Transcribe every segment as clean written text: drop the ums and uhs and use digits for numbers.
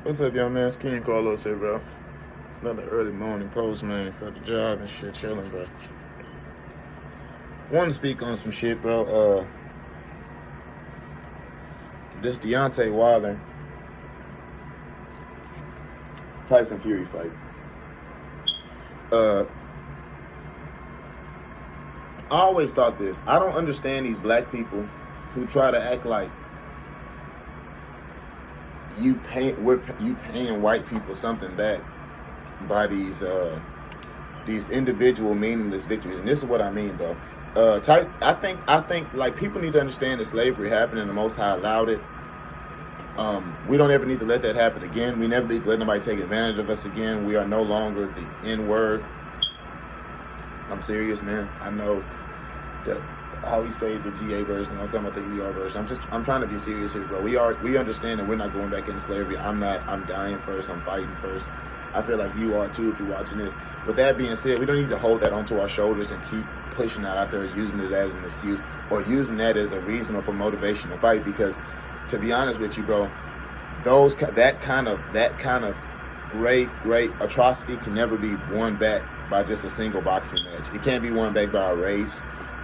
What's up, young man? It's King Carlos here, bro. Another early morning post, man, for the job and shit, chilling, bro. Want to speak on some shit, bro. This Deontay Wilder Tyson Fury fight. I always thought this. I don't understand these black people who try to act like you paying white people something back by these individual meaningless victories. And this is what I mean, bro. I think like people need to understand that slavery happened and the Most High allowed it. We don't ever need to let that happen again. We never need to let nobody take advantage of us again. We are no longer the N-word. I'm serious, man. I know that how we say the GA version. I'm talking about the ER version. I'm trying to be serious here, bro. We understand that we're not going back into slavery. I'm dying first. I'm fighting first. I feel like you are too if you're watching this. With that being said, we don't need to hold that onto our shoulders and keep pushing that out there, using it as an excuse or using that as a reason or for motivation to fight. Because to be honest with you, bro, that kind of great atrocity can never be won back by just a single boxing match. It can't be won back by a race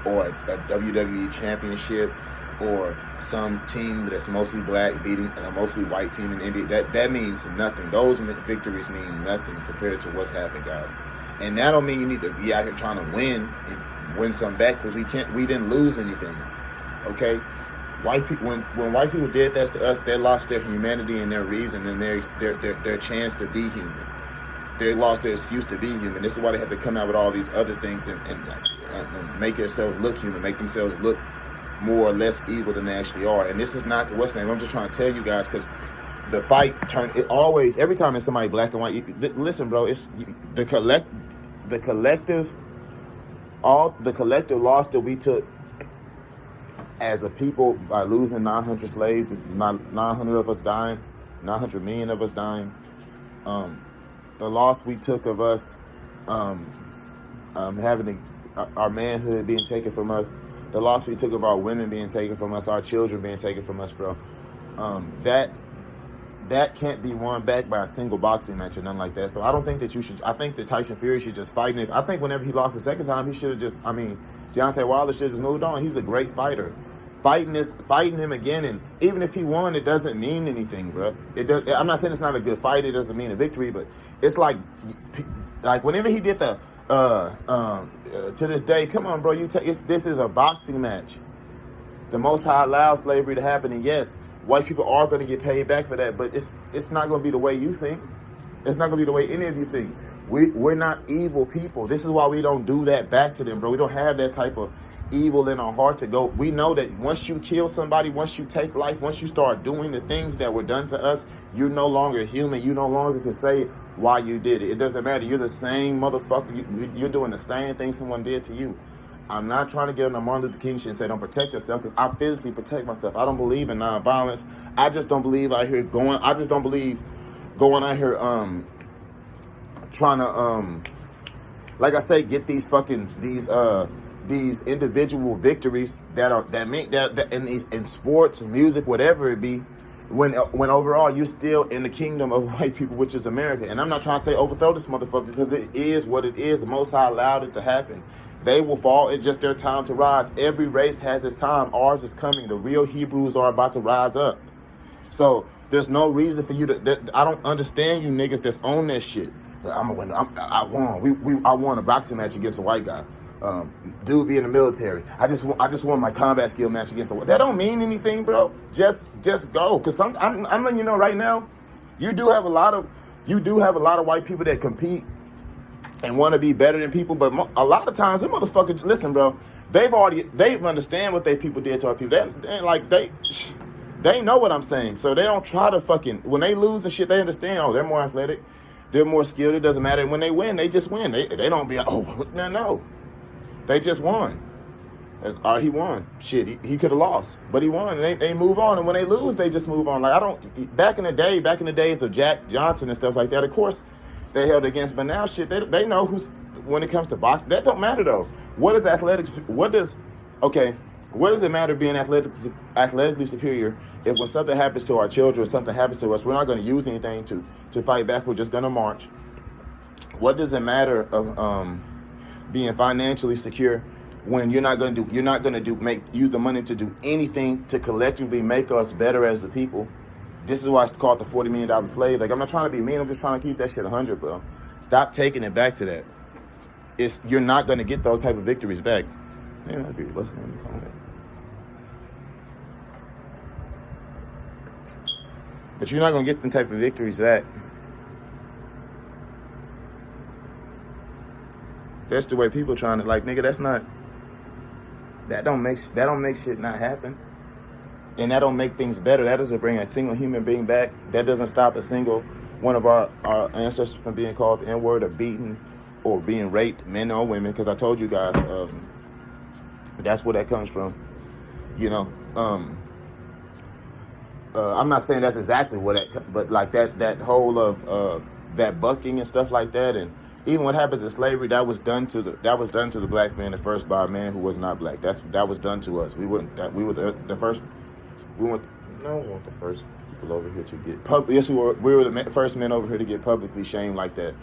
or a WWE championship or some team that's mostly black beating a mostly white team in India. That means nothing. Those victories mean nothing compared to what's happened, guys. And that don't mean you need to be out here trying to win some back, because we didn't lose anything. Okay? White people, when white people did that to us, they lost their humanity and their reason and their chance to be human. They lost their excuse to be human. This is why they have to come out with all these other things and make themselves look human, make themselves look more or less evil than they actually are. And this is not the West name. I'm just trying to tell you guys, because the fight every time it's somebody black and white. Listen, bro, it's the collective loss that we took as a people by losing 900 slaves, 900 of us dying, 900 million of us dying. The loss we took of us having our manhood being taken from us, the loss we took of our women being taken from us, our children being taken from us, bro. That can't be won back by a single boxing match or nothing like that. So I don't think that I think that Tyson Fury should just fight it. I think whenever he lost the second time, he should have Deontay Wilder should have just moved on. He's a great fighter. Fighting him again, and even if he won, it doesn't mean anything, bro. I'm not saying it's not a good fight. It doesn't mean a victory, but it's like whenever he did the to this day, come on, bro. This is a boxing match. The Most High allowed slavery to happen, and yes, white people are going to get paid back for that, but it's not going to be the way you think. It's not going to be the way any of you think. We're not evil people. This is why we don't do that back to them, bro. We don't have that type of evil in our heart to go. We know that once you kill somebody, once you take life, once you start doing the things that were done to us, you're no longer human. You no longer can say why you did it. It doesn't matter. You're the same motherfucker. You're doing the same thing someone did to you. I'm not trying to get on the Martin Luther King shit and say don't protect yourself, because I physically protect myself. I don't believe in nonviolence. I just don't believe out here going out here trying to like I say, get these individual victories that in sports, music, whatever it be, when overall you're still in the kingdom of white people, which is America. And I'm not trying to say overthrow this motherfucker, because it is what it is. The Most High allowed it to happen. They will fall. It's just their time to rise. Every race has its time. Ours is coming. The real Hebrews are about to rise up. So there's no reason for you to. I don't understand you niggas that's on that shit. I'm gonna win. I won. I won a boxing match against a white guy. Dude be in the military. I just won my combat skill match against a white. That don't mean anything, bro. Just go. Cause I'm letting you know right now, you do have a lot of white people that compete and want to be better than people, but a lot of times them motherfuckers, listen, bro, they understand what they people did to our people. They know what I'm saying, so they don't try to when they lose and shit, they understand. Oh, they're more athletic, they're more skilled. It doesn't matter. When they win, they just win. They don't be like, oh no, they just won. He won. Shit, he could have lost, but he won. And they move on, and when they lose, they just move on. Like back in the days of Jack Johnson and stuff like that, of course they held against, but now shit, they know when it comes to boxing, that don't matter though. Okay, What does it matter being athletically superior if when something happens to our children or something happens to us, we're not going to use anything to fight back. We're just going to march. What does it matter of being financially secure when you're not going to use the money to do anything to collectively make us better as the people? This is why it's called the $40 million slave. Like, I'm not trying to be mean. I'm just trying to keep that shit 100, bro. Stop taking it back to that. You're not going to get those type of victories back. Yeah, I'd be listening in the comment. But you're not going to get them type of victories back. That's the way people trying to, like, nigga, that don't make shit not happen. And that don't make things better. That doesn't bring a single human being back. That doesn't stop a single one of our ancestors from being called the N-word or beaten or being raped, men or women. Because I told you guys, that's where that comes from. You know, I'm not saying that's exactly where that, but like that whole of that bucking and stuff like that, and even what happens in slavery, that was done to the black man at first by a man who was not black. That was done to us. We weren't the first. We weren't the first people over here to get yes, we were the first men over here to get publicly shamed like that.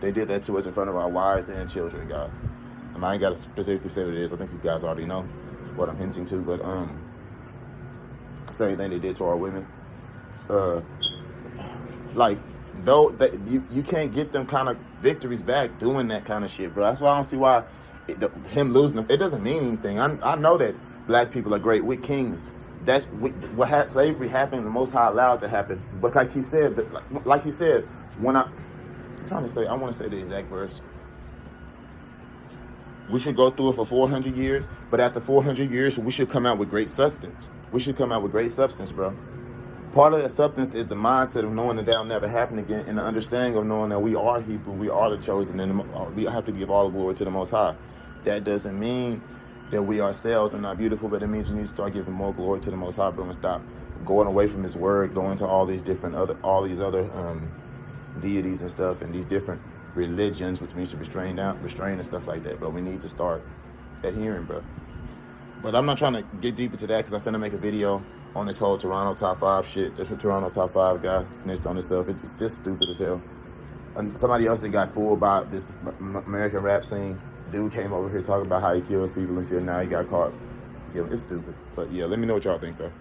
They did that to us in front of our wives and children, guys. I ain't got to specifically say what it is. I think you guys already know what I'm hinting to, but same thing they did to our women. Like, though, that you can't get them kind of victories back doing that kind of shit, bro. That's why I don't see why him losing them. It doesn't mean anything. I know that black people are great. We're kings. That's what slavery happened. The Most High allowed to happen. But like he said, when I'm trying to say, I want to say the exact verse. We should go through it for 400 years, but after 400 years, we should come out with great substance. We should come out with great substance, bro. Part of that substance is the mindset of knowing that that'll never happen again, and the understanding of knowing that we are Hebrew, we are the chosen, and we have to give all the glory to the Most High. That doesn't mean that we ourselves are not beautiful, but it means we need to start giving more glory to the Most High, bro, and stop going away from His word, going to all these other deities and stuff, and these different religions, which means to restrain and stuff like that. But we need to start adhering, bro. But I'm not trying to get deep into that because I'm finna make a video on this whole Toronto top 5 shit. There's a Toronto top 5 guy snitched on himself. It's just stupid as hell. And somebody else that got fooled by this American rap scene. Dude came over here talking about how he kills people and shit. Now he got caught. Yeah, it's stupid. But yeah, let me know what y'all think though.